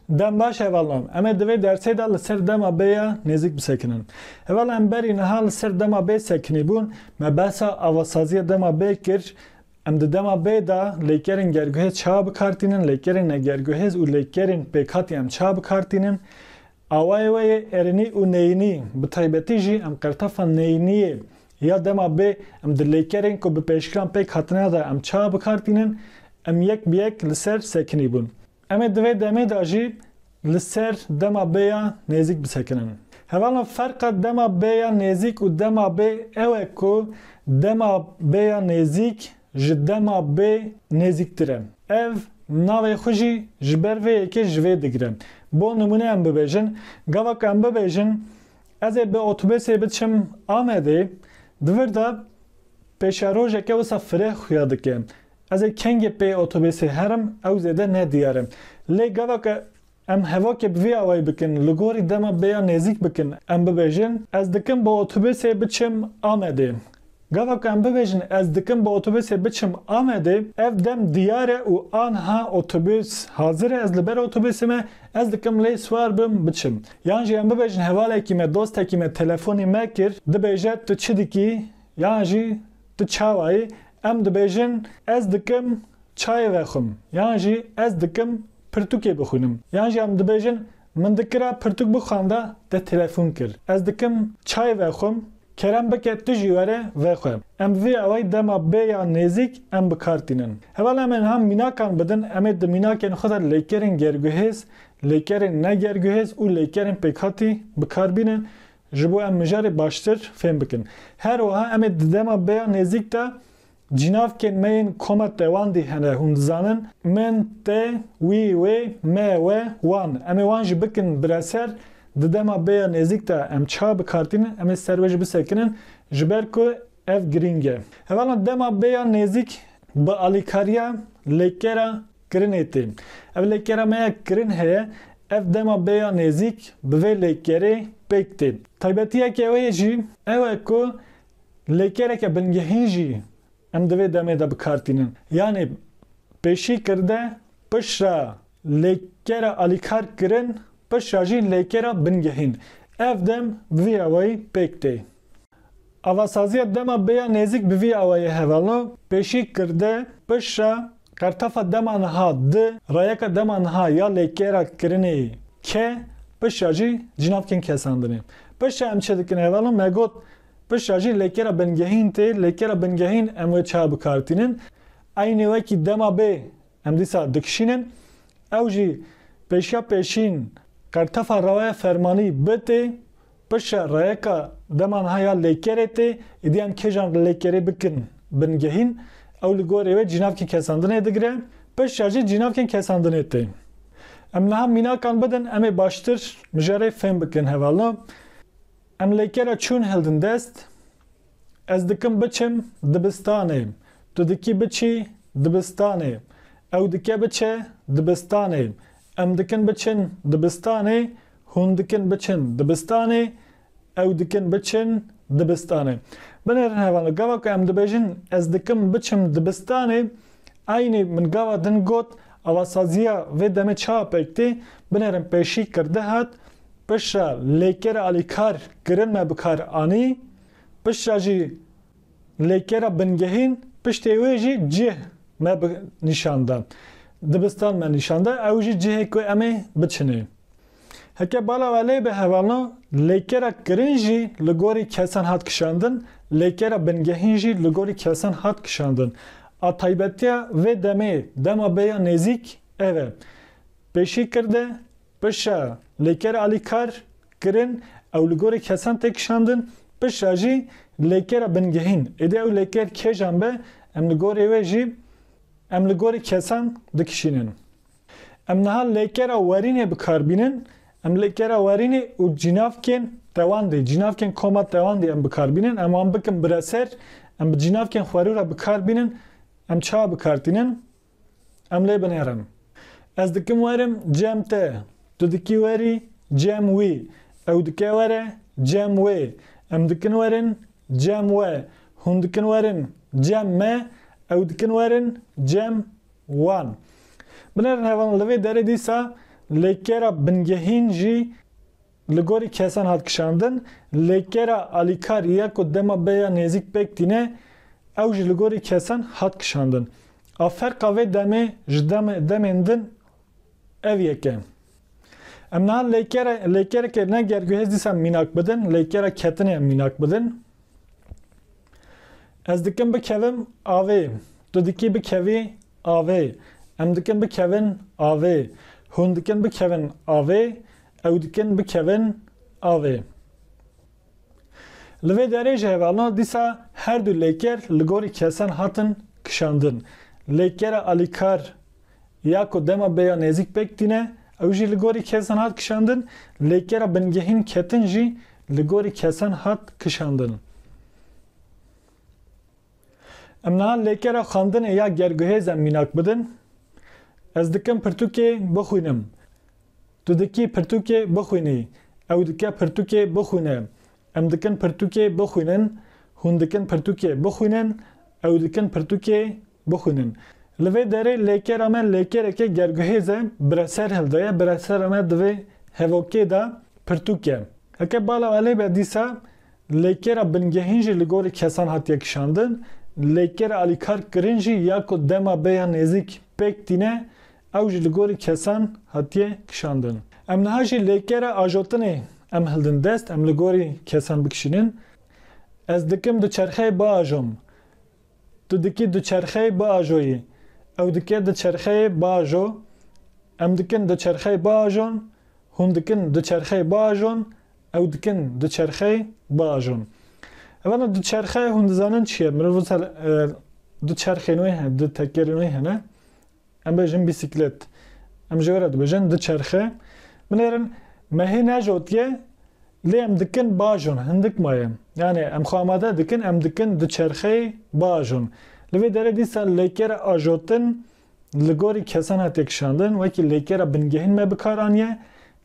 Dem baş evalam. Em divê dersê de li ser dema bê ya nêzik bisekinin. Eval em berî niha li ser dema bê sekinî bûn, me behsa avasaziya dema bê kir. Em di dema bê de lêkerên gerguhêz çawa bikartînin, lêkerên negerguhêz û lêkerên pêkhatî em çawa bikartînin. Awayê we yê êrînî û neyînî, bi taybetî jî em qertefa neyîniyê ya dema bê em di lêkerên ku bi pêşkiran pêk hatine de em çawa bikartînin, em yek bi yek li ser sekinî bûn. Em ê divê demê de jî li ser dema bê ya nêzik bisekinin. Hevala ferqa dema bê ya nêzik û dema bê ew e ku dema bê ya nêzik ji dema bê nêzîktir e. Ev navê xwe jî ji ber vê yekê ji vê digire. Bo nimune em bibêjin, gavak em bibêjin ez ê bi otobüsê biçim Amedê, divir de pêşerojeke wisa fireh xuya dike. Ez ê kengê pê otobüsê herim, ew zêde nediyarim. Lê gavak em hevokê bi vê awayî bikin, li gorî dema bê ya nêzik bikin, em bibêjin ez dikim bi otobüsê biçim Amedê. Gavak em bibêjin ez dikim bi otobüsê biçim Amedê, ev dem diyar e û anha otobüs hazir e, ez li ber otobüsê me ez dikim lê swar bim biçim. Yan jî em bibêjin hevalekî me dostekî me telefonî me kir, dibêje tu çi dikî, yan jî tu çawayî, em dibêjin ez dikim çayê vexwim, yan jî ez dikim pirtûkê bixwînim. Yan jî em dibêjin min dikira pirtûk bixwanda te telefon kir. Ez dikim çayê vexwim, kerem bike tu jî were vexwe. Em vê awayî dema bê ya nêzik em bikartînin. Heval em ham mînakan bidin, em ê di mînakên xwe de lêkerên gerguhêz, lêkerên negerguhêz û lêkerên pêkhatî bikarbînin ji bo em mijarê baştir fêm bikin. Her wiha em ê di dema bê ya nêzik de cînavkên me yên koma te wan dî hene hûn dizanin min, te, wî, wê, me, we, wan. Em ê wan jî bikin bireser. Di dema bê ya nêzik de em çawa bikartînin, em ê ser we jî bisekinin ji ber ku ev giring e. Hevala dema bê ya nêzik bi alîkariya lêkera kirinê tê. Ev lêkera me ya kirin heye, ev dema bê ya nêzik bi vê lêkerê pêk tê. Taybetiyeke wê jî ew e ku lêkereke bingehîn jî em di vê demê de bikartînin. Yani pêşî kirde pişra lêkera alîkar kirin, pişra jî lêkera bingehîn. Ev dem bi vî awayî pêk tê. Avasaziya dema bê ya nêzik bi vî awayî hevalo, pêşî kirde pişra kartafa dema niha di rayeka dema niha ya lêkera kirinê ke, pişra jî cînavkên kesandinê. Pişra em çi dikin hevalo, me got pişra jî lêkera bingehîn tê, lêkera bingehîn em wê çawa bikartînin. Aynê wekî dema bê em dîsa dikişînin, ew jî pêşiya pêşîn kartefa rawaya fermanî bitê, pişra rayeka dema niha ya lêkerê tê, êdî em kêjan lêkerê bikin bingehîn, ew li gorê wê cînavkên kesandinê digire, pişra jî cînavkên kesandinê tê. Em niha mînakan bidin, em ê baştir mijarê fêm bikin hevalo. Em lêkera çûn hildin dest, ez dikim biçim dibistanê, tu dikî biçî dibistanê, ew dike biçe dibistanê, em dikin biçin dibistanê, hûn dikin biçin dibistanê, ew dikin biçin dibistanê. Binêrin hevalo, gava ku em dibêjin ez dikim biçim dibistanê, aynê min gava din got avasaziya vê demê çawa pêk tê, binêrin pêşî kirde hat, pişra lêkera alîkar kirin me bikar anî, pişra jî lêkera bingehîn, piştê wê jî cih me nîşanda. Dibistan me nîşanda, ew jî cihê ku em ê biçinê. Heke bala we lê be hevalo, lêkera kirin jî li gorî kesan hat kişandin, lêkera bingehîn jî li gorî kesan hat kişandin. A taybetiya vê demê dema bê ya nêzik ev e. Pêşî kirde pişra lêkera alîkar kirin, ew li gorî kesan tê kişandin, pişra jî lêkera bingehîn. Êdî ew lêker kêjan be, em li gorê wê jî em li gorî kesan dikişînin. Em niha lêkera werînê bikarbînin, em lêkera werînê û cînavkên tewandê, cînavkên koma tewandê em bikarbînin, em wan bikin bireser, em bi cînavkên xwerû re bikarbînin, em çawa bikartînin, em lê binêrin. Ez dikim werim cem te, tu dikî werî cem wî, ew dike were cem wê, em dikin werin cem we, hûn dikin werin cem me, ew dikin werin cem wan. Binêrin hevan li vê derê dîsa lekera bingehîn jî li gorî kesan hat kişandin. Lekera alîkar ya ku dema bêya nêzik pêk tîne ew ji li gorî kesan hat kişandin. A ferqa vê demê ji demên din ev yek e. Em niha lêkerekê ne gerguhêz dîsa mînak bidin, lêkera ketinê em mînak bidin. Ez dikim bikevim avê, tu dikî bikevî avê, em dikin bikevin avê, hûn dikin bikevin avê, ew dikin bikevin avê. Li vê derê ji hevalna dîsa her du lêker li gorî kesan hatin kişandin. Lêkera alîkar ya ku dema bêya nêzik pêk tîne ew jî li gorî kesan hat kişandin. Lêkera bingehîn ketin jî li gorî kesan hat kişandin. Em niha lêkera xandinê ya gerguhêz em mînak bidin. Ez dikim pirtûkê bixwînim. Tu dikî pirtûkê bixwînî. Ew dike pirtûkê bixwîne. Em dikin pirtûkê bixwînin. Hûn dikin pirtûkê bixwînin. Ew dikin pirtûkê bixwînin. Li vê derê lêkera me lêkerekê gerguhêz e, bireser hildaye. Biresera me di vê hevokê de pirtûk e. Heke bala elê be dîsa lêkera bingehîn jî li gorî kesan hatiye kişandin. Lêkera alîkar kirin jî ya ku dema bêya nêzik pêk tîne ew ji li gorî kesan hatiye kişandin. Em niha jî lêkera ajotinê em hildin dest, em li gorî kesan bikişînin. Ez dikim di çerxeyê biajom. Tu dikî di çerxeyê biajoyî. Ew dike di çerxeyê biajo. Em dikin di çerxeyê biajon. Hûn dikin di çerxeyê biajon. Ew dikin di çerxeyê biajon. Evana di çerxeyê hûn dizanin çi ye? Mirov di çerxên wê hene, di tekerên wê hene. Em bêjin bîsiklet. Em ji we re dibêjin di çerxe. Binêrin mehê nejotiye lê em dikin biajon hindik maye. Yani em xwe amade dikin, em dikin di çerxeyê biajon. Li vê derê dîsa lêkera ajotin li gorî kesan hatiye kişandin. Wekî lêkera bingehîn me bikar aniye.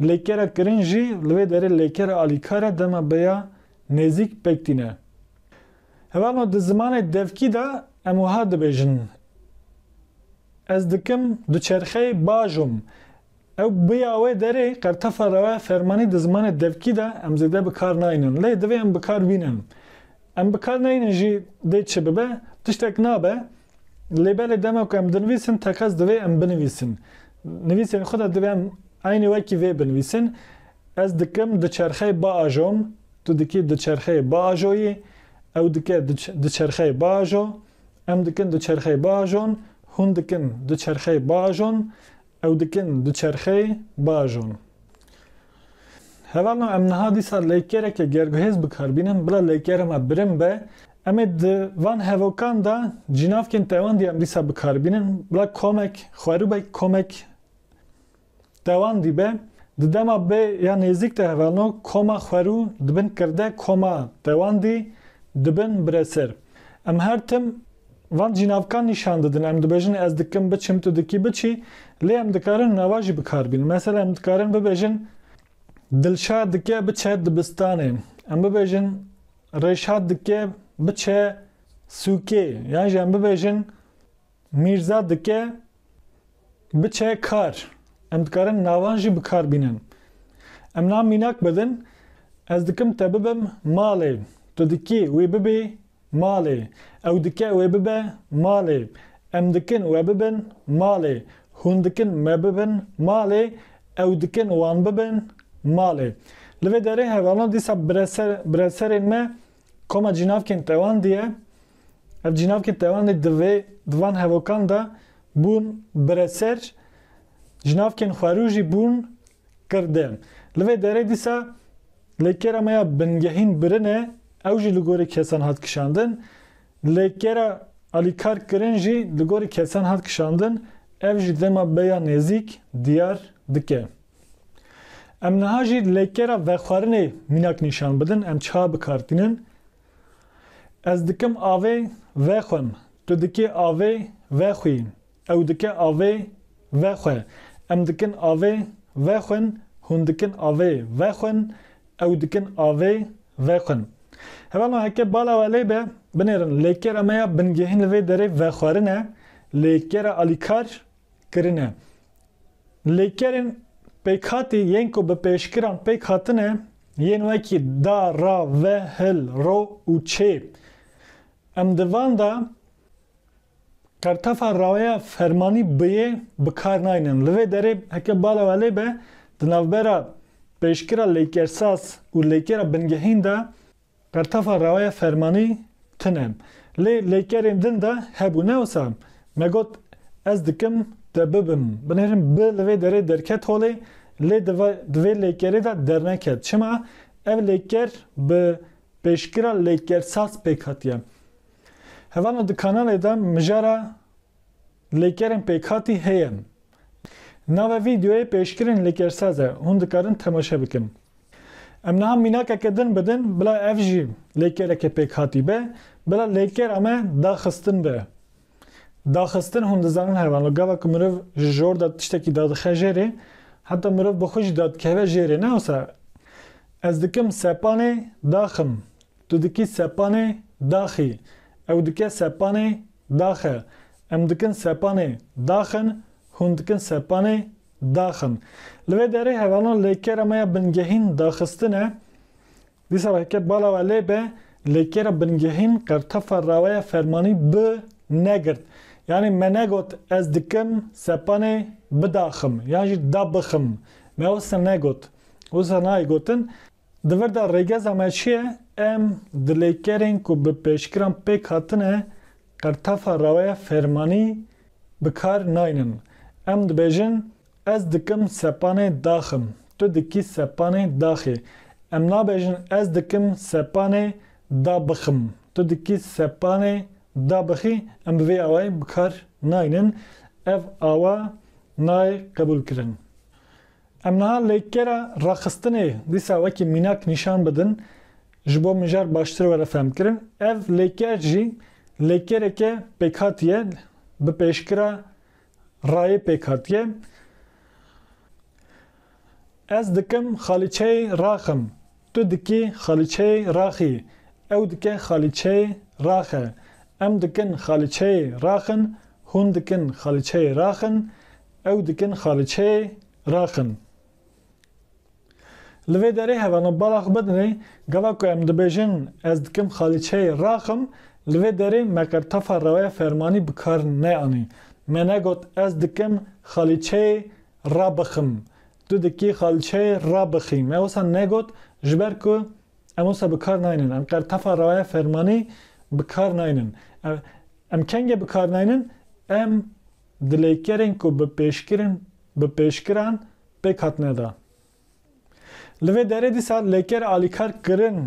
Lêkera kirin jî li vê derê lêkera alîkar e dema bêya nêzik pêk tîne. Hevalno di zimanê devkî de em wiha dibêjin. Ez dikim di çerxeyê biajom. Ew biya wê derê qertefa rewa fermanî di zimanê devkî de em zêde bikar nayînin. Lê divê em bikar bînin. Em bikar nayînin jî dê çi bibe? Tiştek nabe. Lêbelê dema ku em dinivîsin teqez divê em binivîsin. Nivîsên xwe de divê em aynî wekî vê binivîsin. Ez dikim di çerxeyê biajom. Tu dikî di çerxeyê biajoyî. Ew dike di çerxeyê biajo. Em dikin di çerxeyê biajon. Hûn dikin di çerxeyê biajon. Ew dikin di çerxeyê biajon. Hevalno em niha dîsa lêkerekê gerguhêz bikarbînin bila lêkera me birin be. Em ê di van hevokan da cînavkên tewandî em dîsa bikarbînin bila komek, xwerûbek komek tewandî be. Di dema bê ya nêzik de hevalno koma xwerû dibin kirde, koma tewandî dibin bireser. Em her tim van cînavkan nîşan didin. Em dibêjin ez dikim biçim, tu dikî biçî. Lê em dikarin nava jî bikarbînin. Mesela em dikarin bibêjin Dilşad dike biçe dibistanê. Em bibêjin Rêşad dike biçe sûkê. Yani jî em bibêjin Mîrza dike biçe kar. Em dikarin navan jî bikarbînin. Em niha mînak bidin. Ez dikim te bibim malê. Tu dikî wê bibê malê. Ew dike wê bibe malê. Em dikin we bibin malê. Hûn dikin me bibin malê. Ew dikin wan bibin malê. Li vê derê hevalna dîsa bireserên me koma cînavkên tewandî ye. Ev cînavkên tewandî di van hevokan da bûn bireser. Cînavkên xwerû jî bûn kirde. Li vê derê dîsa lêkera me ya bingehîn birin e. Ew jî li gorî kesan hat kişandin. Lêkera alîkar kirin jî li gorî kesan hat kişandin. Ev jî dema bêya nêzik diyar dike. Em niha jî lêkera vexwarinê mînak nîşan bidin. Em çiha bikartînin. Ez dikim avê vexwim. Tu dikî avê vexwî. Ew dike avê vexwe. Em dikin avê vexwin. Hûn dikin avê vexwin. Ew dikin avê vexwin. Hevalno heke bala welê be binêrin lêkera me ya bingehîn li vê derê vexwarin e. Lêkera alîkar kirin e. Lêkerên پیکاتی ین کو به پیشکران پیکاتنه ین وکی دا را و هل رو و چه ام دوان دا کرتفا راویا فرمانی بیه بکار ناینن لوی داره هکه بالا ولی به دنوبرا پیشکرا لیکرساس و لیکرا بنگهین دا کرتفا راویا فرمانی تنم لیکرین دن دا هبو نوسام مگوت از دکم دببم بنرم بلوی داره درکت هولی دوی لیکری دا درنکت چما ev لیکر به پیشکرا لیکرساس پیکاتیه هوانا د کانال دا مجارا لیکرین پیکاتی هیم ناو ویدیوی پیشکرین لیکرسازه هون دکارن تماشا بکن ام نام میناکه کدن بدن بلا اف جی لیکره که پیکاتی به بلا لیکر اما داخستن به داخستن هون دزانن هیوان گاوا که مروف جور داد تشتکی داد خجره حتی مروف بخوش داد که جره نه اوسا از دکم سپانه داخم تو دکی سپانه داخی او دکه سپانه داخه ام دکن سپانه داخن هون دکن سپانه داخن لوی داره هیوانان لیکر اما بنگهین داخستنه دیسا که بالا ولی به لیکر بنگهین قرطفا راوی فرمانی به نگرد یعنی من نگوت از دکم سپانه بداخم یعنی دا بخم من اوسا نگوت اوسا نای گوتن دور دا ریگز اما چیه ام دلیکرین که به پیشکران پیک هاتنه قرطفا راوی فرمانی بکار ناینن ام دبیجن از دکم سپانه داخم تو دکی سپانه داخی ام نابیجن از دکم سپانه دا بخم تو دکی سپانه دا بخی ام بوی آوای بکار ناینن اف آوا نای قبول کرن ام نها لیکره راخستنه دیسا وکی میناک نشان بدن جبو مجار باشتر وره فهم کرن اف لیکر جی لیکره که پیکاتیه به پیشکره رای پیکاتیه از دکم خالیچه راخم تو دکی خالیچه راخی او دکی خالیچه راخه ام دکن خالیچه راخن هون دکن خالیچه راخن او دکن خالیچه راخن لوی داره هوانا بالاخ بدنه گوا که ام دبیجن از دکم خالیچه راخم لوی داره مکرتفا روی فرمانی بکار نه آنی من نگوت از دکم خالیچه را بخم تو دکی خالچه را بخیم اوسا نگوت جبر که اموسا بکار ناینن ام قرطفا روی فرمانی بکار ناینن ام کنگه بکار ناینن ام دلیکرین که به پیشکران پیکات ندا لوی داره دیسا لیکر آلیکار کرن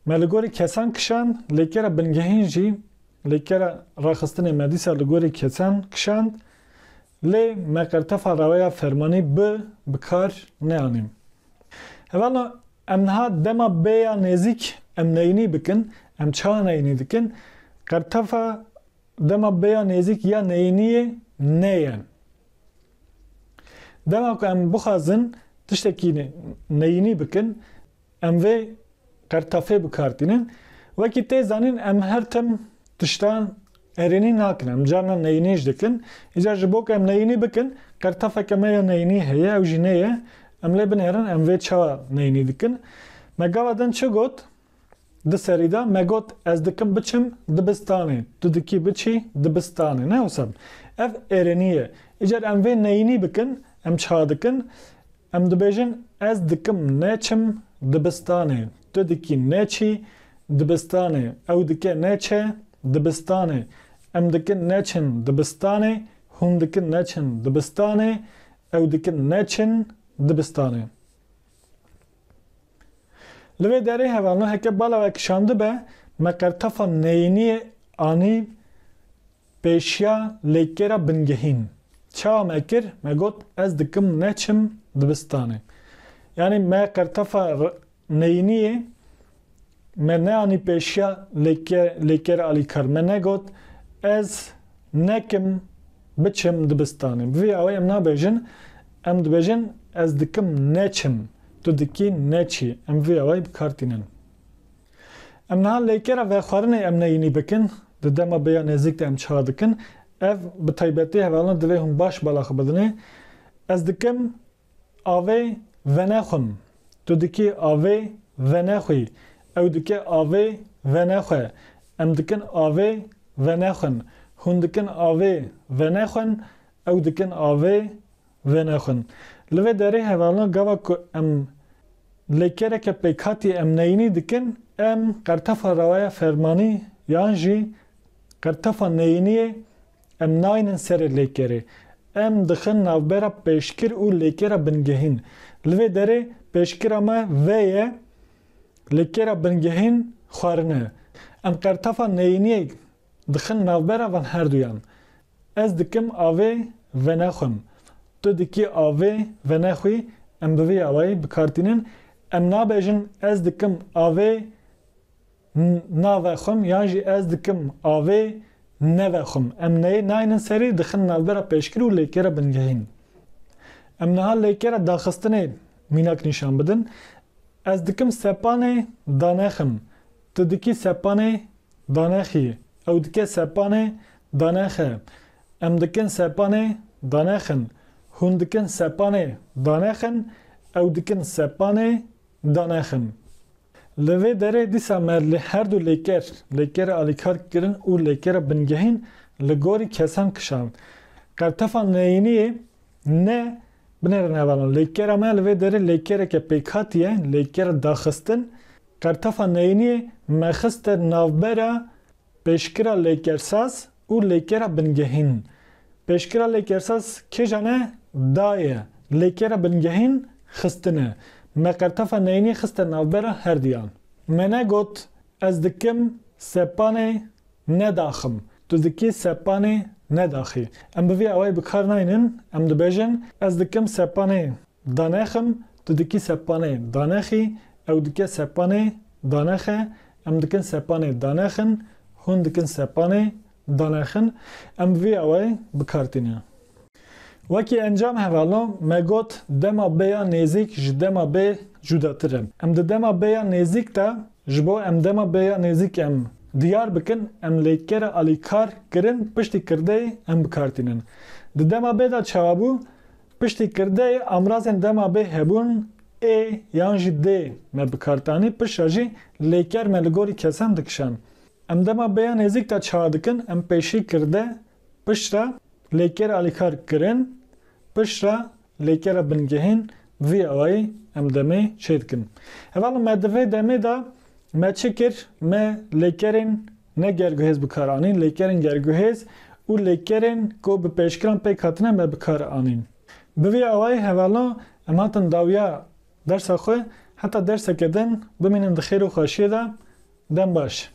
ملگوری کسان کشان لیکر بنگهین جی لیکر راخستن مدیسا لگوری کسان کشاند لی مقرطفا روی فرمانی بکار نیانیم اولا ام نها دما بیا نزیک ام نینی بکن ام چا نینی دکن قرطفا دما بیا نزیک یا نینی نیه دما که ام بخوازن تشتکی نینی بکن ام وی قرطفه بکارتینن وکی تیزانین ام هر تم تشتان ارینی ناکنم جانا نینیش دکن ایجا جبوک ام نینی بکن قرطفه کمه نینی هیا او جنیه ام لی بنیرن ام وی چوا نینی دکن مگاوا دن چه گوت ده سریدا مگوت از دکم بچم دبستانه تو دکی بچی دبستانه نه وسم اف ارینیه ایجا ام وی نینی بکن ام چا دکن ام دبیجن از دکم نچم دبستانه تو دکی نچی دبستانه او دکی نچه دبستانه ام دکن نچن دبستانه هم دکن نچن دبستانه او دکن نچن دبستانه لوی داره هوانو هکه بالا و کشانده به مقرطفا نینی آنی پیشیا لیکرا بنگهین چا مکر مگوت از دکم نچم دبستانه یعنی مقرطفا نینی من نه آنی پیشیا لیکر آلی کر من نگوت از نکم بچم دبستانه بوی آوی ام نابیجن ام دبیجن از دکم نچم تو دکی نچی ام وی آوی بکارتینن ام نه لیکر و خوارنه ام نینی بکن دما بیا نزدیک ام چا دکن اف بطیبتی حوالا دوی هم باش بالا بدنه از دکم avê venexwim. Tu dikî avê venexwî. Ew dike avê venexe. Em dikin avê venexwin. Hûn dikin avê venexwin. Ew dikin avê venexwin. Li vê derê hevalino gava ku em lêkereke pêkhatî em neyînî dikin, em qertefa rawaya fermanî yan jî qertefa neyîniyê em nayînin serê lêkerê. Em dixin navbera pêşkir û lêkera bingehîn. Li vê derê pêşkira me vê ye, lêkera bingehîn xwarin e. Em qertefa neyîniyê dixin navbera van her duyan. Ez dikim avê venexwim. Tu dikî avê venexwî. Em bi vê awayî bikartînin. Em nabêjin ez dikim avê navexwim yan jî ez dikim avê nevexwim. Em nayînin serî dixin navbera pêşkir û lêkera bingehîn. Em niha lêkera daxistinê mînak nîşan bidin. Ez dikim sepanê danexim. Tu dikî sepanê danexî. Ew dike sepanê danexe. Em dikin sepanê danexin. Hûn dikin sepanê danexin. Ew dikin sepanê danexin. Li vê derê dîsa me li her du lêkera alîkar kirin û lêkera bingehîn li gorî kesan kişand. Qertefa neyîniyê ne binêrin hevalino. Lêkera me li vê derê lêkereke pêkhatî ye, lêkera daxistin. Qertefa neyîniyê me xiste navbera pêşkira lêkersaz û lêkera bingehîn. Pêşkira lêkersaz kêjan e? Da ye. Lêkera bingehîn xistin e. Me qertefa neyînî xiste navbera her duyan. Me negot ez dikim sepanê nedaxim. Tu dikî sepanê nedaxî. Em bi vê awayî bikar nayînin. Em dibêjin ez dikim sepanê danexim. Tu dikî sepanê danexî. Ew dike sepanê danexe. Em dikin sepanê danexin. Hûn dikin sepanê danexin. Em bi vê awayî bikartînin. Wekî encam hevalino me got dema bêya nêzik ji dema bê cudatir e. Em di dema bêya nêzik de ji bo em dema bêya nêzik em diyar bikin, em lêkera alîkar kirin piştî kirdeyê em bikartînin. Di dema bê de çawabû piştî kirdeyê amrazên dema bê hebûn ê yan jî dê me bikartanî, piştre jî lêker me li gorî kesan dikişan. Em dema bêya nêzik de çawa dikin, em pêşî kirde piştre lêkera alîkar kirin, piştre lêkera bingehîn vî awayî em demê çê dikin. Hevalî me di vê demê de me çi kir? Me lêkerên negerguhêz bikar anîn, lêkerên gerguhêz û lêkerên ku bi pêşkiran pêk hatine me bikar anîn. Bi vê awayî hevalino em hatin dawiya dersa xwe heta derseke din bimînin di xêr û xweşiyê de dem baş.